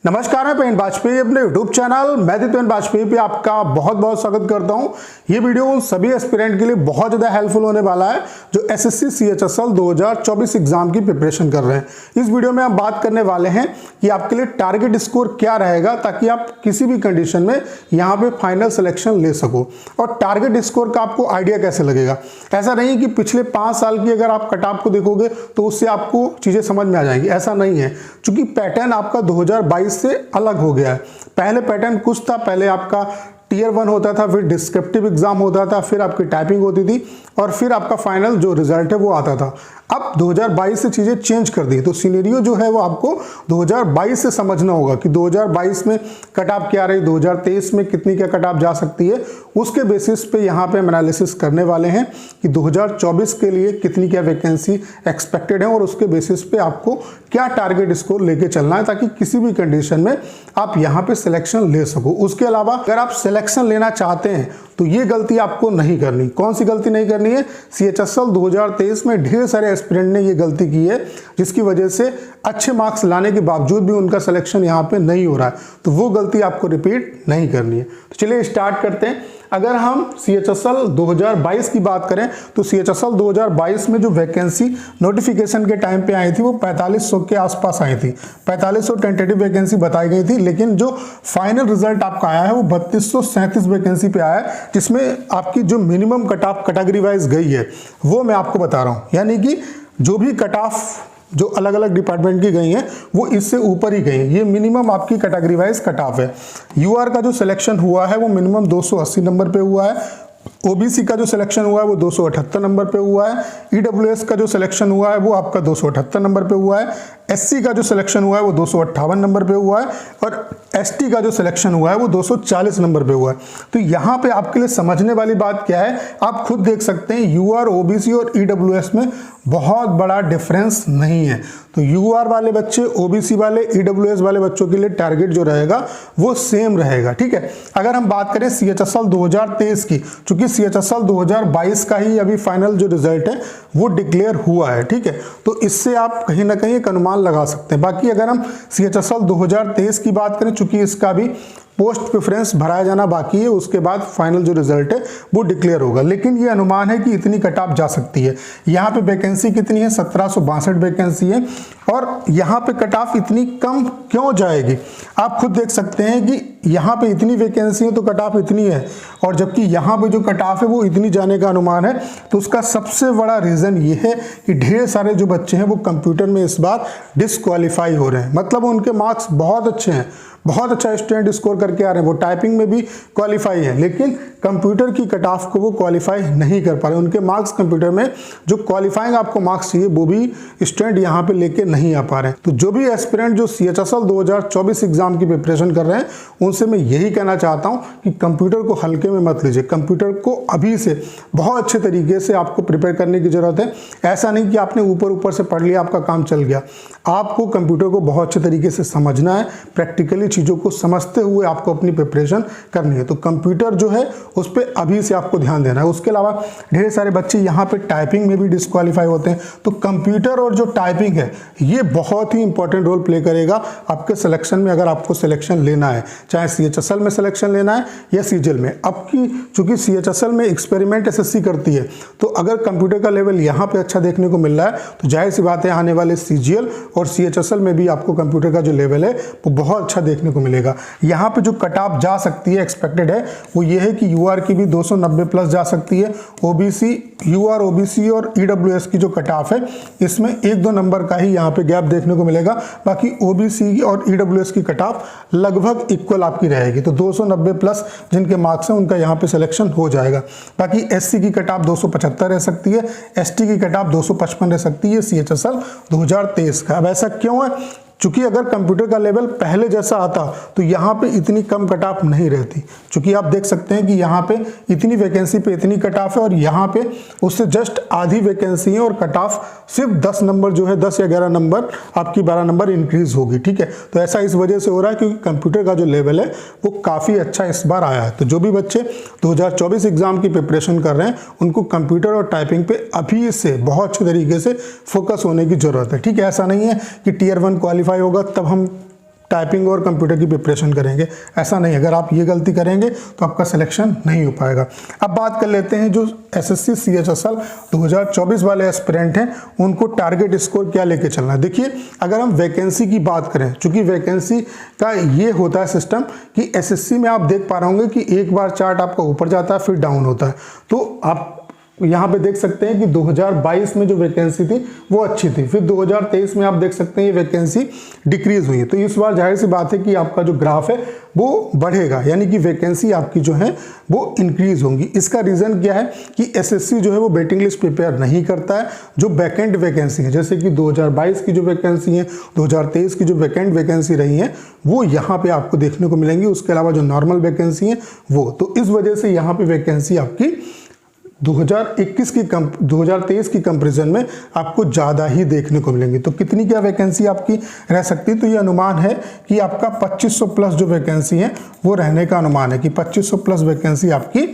नमस्कार, मैं पेन वाजपेयी अपने यूट्यूब चैनल पेन वाजपेयी पे आपका बहुत बहुत स्वागत करता हूं। ये वीडियो उन सभी एस्पिरेंट के लिए बहुत ज़्यादा हेल्पफुल होने वाला है जो एसएससी सीएचएसएल 2024 एग्जाम की प्रिपरेशन कर रहे हैं। इस वीडियो में हम बात करने वाले हैं कि आपके लिए टारगेट स्कोर क्या रहेगा ताकि आप किसी भी कंडीशन में यहाँ पे फाइनल सिलेक्शन ले सको। और टारगेट स्कोर का आपको आइडिया कैसे लगेगा, ऐसा नहीं कि पिछले 5 साल की अगर आप कट ऑफ को देखोगे तो उससे आपको चीज़ें समझ में आ जाएंगी, ऐसा नहीं है। चूंकि पैटर्न आपका 2022 से अलग हो गया है। पहले पैटर्न कुछ था, पहले आपका टियर 1 होता था, फिर डिस्क्रिप्टिव एग्जाम होता था, फिर आपकी टाइपिंग होती थी और फिर आपका फाइनल जो रिजल्ट है वो आता था। अब 2022 से चीज़ें चेंज कर दी, तो सिनेरियो जो है वो आपको 2022 से समझना होगा कि 2022 में कट ऑफ क्या रही, 2023 में कितनी क्या कट ऑफ जा सकती है। उसके बेसिस पे यहाँ पे हम एनालिसिस करने वाले हैं कि 2024 के लिए कितनी क्या वैकेंसी एक्सपेक्टेड है और उसके बेसिस पे आपको क्या टारगेट स्कोर लेके चलना है ताकि किसी भी कंडीशन में आप यहाँ पे सिलेक्शन ले सको। उसके अलावा अगर आप सिलेक्शन लेना चाहते हैं तो ये गलती आपको नहीं करनी। कौन सी गलती नहीं करनी है? सीएचएसएल 2023 में ढेर सारे एस्पिरेंट ने ये गलती की है जिसकी वजह से अच्छे मार्क्स लाने के बावजूद भी उनका सिलेक्शन यहाँ पे नहीं हो रहा है, तो वो गलती आपको रिपीट नहीं करनी है। तो चलिए स्टार्ट करते हैं। अगर हम सीएचएसएल 2022 की बात करें तो सीएचएसएल 2022 में जो वैकेंसी नोटिफिकेशन के टाइम पे आई थी वो 4500 के आसपास आई थी। 4500 टेंटेटिव वैकेंसी बताई गई थी, लेकिन जो फाइनल रिजल्ट आपका आया है वो 3237 वैकेंसी पे आया है, जिसमें आपकी जो minimum cut off category wise गई है वो मैं आपको बता रहा हूँ। यानी कि जो भी कट ऑफ जो अलग अलग डिपार्टमेंट की गई हैं वो इससे ऊपर ही गई हैं। ये मिनिमम आपकी कैटेगरी वाइज कट ऑफ है। यूआर का जो सिलेक्शन हुआ है वो मिनिमम 280 नंबर पे हुआ है। ओबीसी का जो सिलेक्शन हुआ है वो 278 नंबर पे हुआ है। ईडब्ल्यूएस का जो सिलेक्शन हुआ है वो आपका 278 नंबर पे हुआ है। एससी का जो सिलेक्शन हुआ है वो 258 नंबर पे हुआ है और एसटी का जो सिलेक्शन हुआ है वो 240 नंबर पे हुआ है। तो यहाँ पे आपके लिए समझने वाली बात क्या है, आप खुद देख सकते हैं यूआर, ओबीसी और ईडब्ल्यूएस में बहुत बड़ा डिफरेंस नहीं है। तो यूआर वाले बच्चे, ओबीसी वाले, ईडब्ल्यूएस वाले बच्चों के लिए टारगेट जो रहेगा वो सेम रहेगा। ठीक है। अगर हम बात करें सीएचएसएल 2023 की, चूंकि सीएचएसएल 2022 का ही अभी फाइनल जो रिजल्ट है वो डिक्लेयर हुआ है, ठीक है, तो इससे आप कहीं ना कहीं एक अनुमान लगा सकते हैं। बाकी अगर हम सीएचएसएल 2023 की बात करें, चूंकि इसका भी पोस्ट प्रेफरेंस भराया जाना बाकी है, उसके बाद फाइनल जो रिजल्ट है वो डिक्लेयर होगा, लेकिन ये अनुमान है कि इतनी कट ऑफ जा सकती है। यहाँ पे वैकेंसी कितनी है? 1762 वैकेंसी है और यहाँ पे कट ऑफ इतनी कम क्यों जाएगी आप खुद देख सकते हैं कि यहाँ पे इतनी वैकेंसी है तो कट ऑफ इतनी है, और जबकि यहाँ पे जो कट ऑफ है वो इतनी जाने का अनुमान है। तो उसका सबसे बड़ा रीज़न ये है कि ढेर सारे जो बच्चे हैं वो कंप्यूटर में इस बार डिसक्वालीफाई हो रहे हैं। मतलब उनके मार्क्स बहुत अच्छे हैं, बहुत अच्छा स्टूडेंट स्कोर करके आ रहे हैं, वो टाइपिंग में भी क्वालिफाई है, लेकिन कंप्यूटर की कट ऑफ को वो क्वालिफाई नहीं कर पा रहे। उनके मार्क्स कंप्यूटर में जो क्वालिफाइंग आपको मार्क्स चाहिए वो भी स्टूडेंट यहाँ पे लेके नहीं आ पा रहे हैं। तो जो भी एस्पिरेंट जो सीएचएसएल 2024 एग्जाम की प्रिपरेशन कर रहे हैं उनसे मैं यही कहना चाहता हूँ कि कंप्यूटर को हल्के में मत लीजिए। कंप्यूटर को अभी से बहुत अच्छे तरीके से आपको प्रिपेयर करने की जरूरत है। ऐसा नहीं कि आपने ऊपर ऊपर से पढ़ लिया आपका काम चल गया। आपको कंप्यूटर को बहुत अच्छे तरीके से समझना है, प्रैक्टिकली चीज़ों को समझते हुए आपको अपनी प्रिपरेशन करनी है। तो कंप्यूटर जो है उस पर अभी से आपको ध्यान देना है। उसके अलावा ढेर सारे बच्चे यहाँ पे टाइपिंग में भी डिस्क्वालीफाई होते हैं, तो कंप्यूटर और जो टाइपिंग है ये बहुत ही इंपॉर्टेंट रोल प्ले करेगा आपके सिलेक्शन में, अगर आपको सिलेक्शन लेना है, चाहे सीएचएसएल में सिलेक्शन लेना है या सीजीएल में। अब की चूंकि सीएचएसएल में एक्सपेरिमेंट एसएससी करती है, तो अगर कंप्यूटर का लेवल यहाँ पे अच्छा देखने को मिल रहा है तो जाहिर सी बात है आने वाले सीजीएल और सीएचएसएल में भी आपको कंप्यूटर का जो लेवल है वो बहुत अच्छा देखने को मिलेगा। यहाँ पे जो कट ऑफ जा सकती है एक्सपेक्टेड है वो ये है कि यूआर की भी 290 प्लस जा सकती है। ओबीसी, यूआर, ओबीसी और ईडब्ल्यूएस की जो कट ऑफ है इसमें 1-2 नंबर का ही यहाँ पे गैप देखने को मिलेगा। बाकी ओबीसी और ईडब्ल्यूएस की कट ऑफ लगभग इक्वल आपकी रहेगी, तो 290 प्लस जिनके मार्क्स हैं उनका यहाँ पे सिलेक्शन हो जाएगा। बाकी एससी की कट ऑफ 275 रह सकती है, एसटी की कट ऑफ 255 रह सकती है सीएचएसएल 2023 का। अब ऐसा क्यों है? चूंकि अगर कंप्यूटर का लेवल पहले जैसा आता तो यहाँ पे इतनी कम कट ऑफ नहीं रहती। चूंकि आप देख सकते हैं कि यहाँ पे इतनी वैकेंसी पे इतनी कट ऑफ है और यहाँ पे उससे जस्ट आधी वैकेंसी है और कट ऑफ सिर्फ 10 नंबर जो है 10 या 11 नंबर आपकी 12 नंबर इंक्रीज होगी। ठीक है, तो ऐसा इस वजह से हो रहा है क्योंकि कंप्यूटर का जो लेवल है वो काफ़ी अच्छा इस बार आया है। तो जो भी बच्चे 2024 एग्जाम की प्रिपरेशन कर रहे हैं उनको कंप्यूटर और टाइपिंग पे अभी से बहुत अच्छे तरीके से फोकस होने की जरूरत है। ठीक है, ऐसा नहीं है कि टियर 1 क्वालिफाई होगा तब हम टाइपिंग और कंप्यूटर की प्रिपरेशन करेंगे, ऐसा नहीं। अगर आप ये गलती करेंगे तो आपका सिलेक्शन नहीं हो पाएगा। अब बात कर लेते हैं जो एसएससी सीएचएसएल 2024 वाले एस्पिरेंट हैं, उनको टारगेट स्कोर क्या लेके चलना है। देखिए, अगर हम वैकेंसी की बात करें, चूंकि वैकेंसी का ये होता है सिस्टम कि एसएससी में आप देख पा रहे होंगे कि एक बार चार्ट आपका ऊपर जाता है फिर डाउन होता है। तो आप यहाँ पे देख सकते हैं कि 2022 में जो वैकेंसी थी वो अच्छी थी, फिर 2023 में आप देख सकते हैं ये वैकेंसी डिक्रीज हुई है। तो इस बार जाहिर सी बात है कि आपका जो ग्राफ है वो बढ़ेगा, यानी कि वैकेंसी आपकी जो है वो इंक्रीज होंगी। इसका रीज़न क्या है कि एसएससी जो है वो वेटिंग लिस्ट प्रिपेयर नहीं करता है। जो वैकेंट वैकेंसी है, जैसे कि 2022 की जो वैकेंसी है, 2023 की जो वैकेंट वैकेंसी रही है, वो यहाँ पे आपको देखने को मिलेंगी। उसके अलावा जो नॉर्मल वैकेंसी है वो, तो इस वजह से यहाँ पे वैकेंसी आपकी 2023 की कंपैरिजन में आपको ज़्यादा ही देखने को मिलेंगी। तो कितनी क्या वैकेंसी आपकी रह सकती है, तो ये अनुमान है कि आपका 2500 प्लस जो वैकेंसी है वो रहने का अनुमान है कि 2500 प्लस वैकेंसी आपकी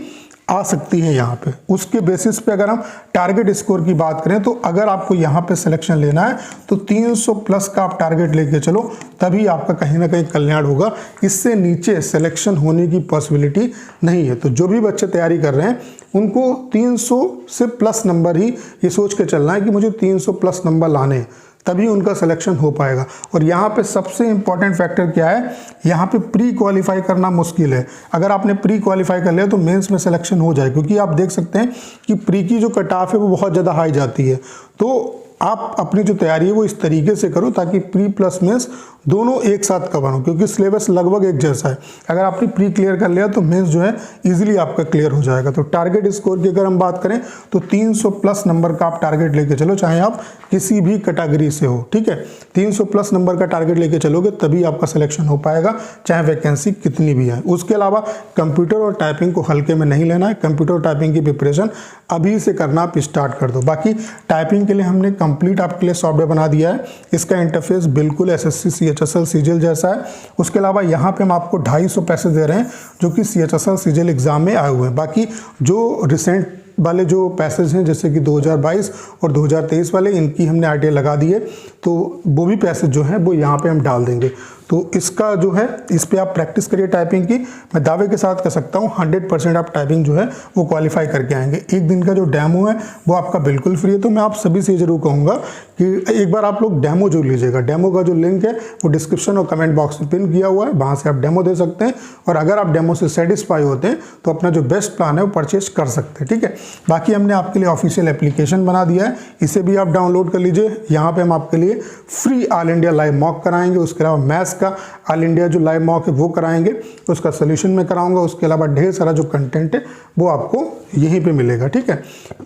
आ सकती है यहाँ पे। उसके बेसिस पे अगर हम टारगेट स्कोर की बात करें तो अगर आपको यहाँ पे सिलेक्शन लेना है तो 300 प्लस का आप टारगेट लेके चलो, तभी आपका कहीं ना कहीं कल्याण होगा। इससे नीचे सिलेक्शन होने की पॉसिबिलिटी नहीं है। तो जो भी बच्चे तैयारी कर रहे हैं उनको 300 से प्लस नंबर ही ये सोच के चलना है कि मुझे 300 प्लस नंबर लाने हैं, तभी उनका सिलेक्शन हो पाएगा। और यहाँ पे सबसे इंपॉर्टेंट फैक्टर क्या है, यहाँ पे प्री क्वालिफाई करना मुश्किल है। अगर आपने प्री क्वालिफाई कर लिया तो मेंस में सिलेक्शन हो जाए, क्योंकि आप देख सकते हैं कि प्री की जो कट ऑफ है वो बहुत ज़्यादा हाई जाती है। तो आप अपनी जो तैयारी है वो इस तरीके से करो ताकि प्री प्लस मेंस दोनों एक साथ कवर हो, क्योंकि सिलेबस लगभग एक जैसा है। अगर आपने प्री क्लियर कर लिया तो मेंस जो है इजीली आपका क्लियर हो जाएगा। तो टारगेट स्कोर की अगर हम बात करें तो 300 प्लस नंबर का आप टारगेट लेके चलो, चाहे आप किसी भी कैटेगरी से हो, ठीक है। 300 प्लस नंबर का टारगेट लेके चलोगे तभी आपका सिलेक्शन हो पाएगा, चाहे वैकेंसी कितनी भी है। उसके अलावा कंप्यूटर और टाइपिंग को हल्के में नहीं लेना है। कंप्यूटर और टाइपिंग की प्रिपरेशन अभी से करना आप स्टार्ट कर दो। बाकी टाइपिंग के लिए हमने कंप्लीट आपके लिए सॉफ्टवेयर बना दिया है। इसका इंटरफेस बिल्कुल एसएससी सीएचएसएल सीजीएल जैसा है। उसके अलावा यहाँ पे हम आपको 250 पैसे दे रहे हैं जो कि सीएचएसएल सीजीएल एग्जाम में आए हुए हैं। बाकी जो रिसेंट वाले जो पैसेज हैं, जैसे कि 2022 और 2023 वाले, इनकी हमने आरटीआई लगा दी है, तो वो भी पैसेज जो हैं वो यहाँ पे हम डाल देंगे। तो इसका जो है, इस पे आप प्रैक्टिस करिए टाइपिंग की। मैं दावे के साथ कह सकता हूँ 100% आप टाइपिंग जो है वो क्वालिफाई करके आएंगे। एक दिन का जो डेमो है वो आपका बिल्कुल फ्री है। तो मैं आप सभी से जरूर कहूँगा कि एक बार आप लोग डेमो जो लीजिएगा। डेमो का जो लिंक है वो डिस्क्रिप्शन और कमेंट बॉक्स में पिन किया हुआ है, वहाँ से आप डेमो दे सकते हैं। और अगर आप डेमो से सेटिस्फाई होते हैं तो अपना जो बेस्ट प्लान है वो परचेज कर सकते हैं, ठीक है। बाकी हमने आपके लिए ऑफिशियल एप्लीकेशन बना दिया है, इसे भी आप डाउनलोड कर लीजिए। यहाँ पे हम आपके लिए free all India live mock कराएंगे। उसके अलावा मैथ्स का ऑल इंडिया जो लाइव मॉक है वो कराएंगे, उसका सोल्यूशन मैं कराऊंगा। उसके अलावा ढेर सारा जो कंटेंट है वो आपको यहीं पे मिलेगा, ठीक है।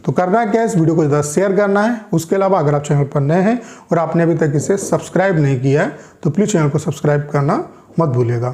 तो करना है क्या, इस वीडियो को ज़्यादा शेयर करना है। उसके अलावा अगर आप चैनल पर नए हैं और आपने अभी तक इसे सब्सक्राइब नहीं किया है तो प्लीज़ चैनल को सब्सक्राइब करना मत भूलिएगा।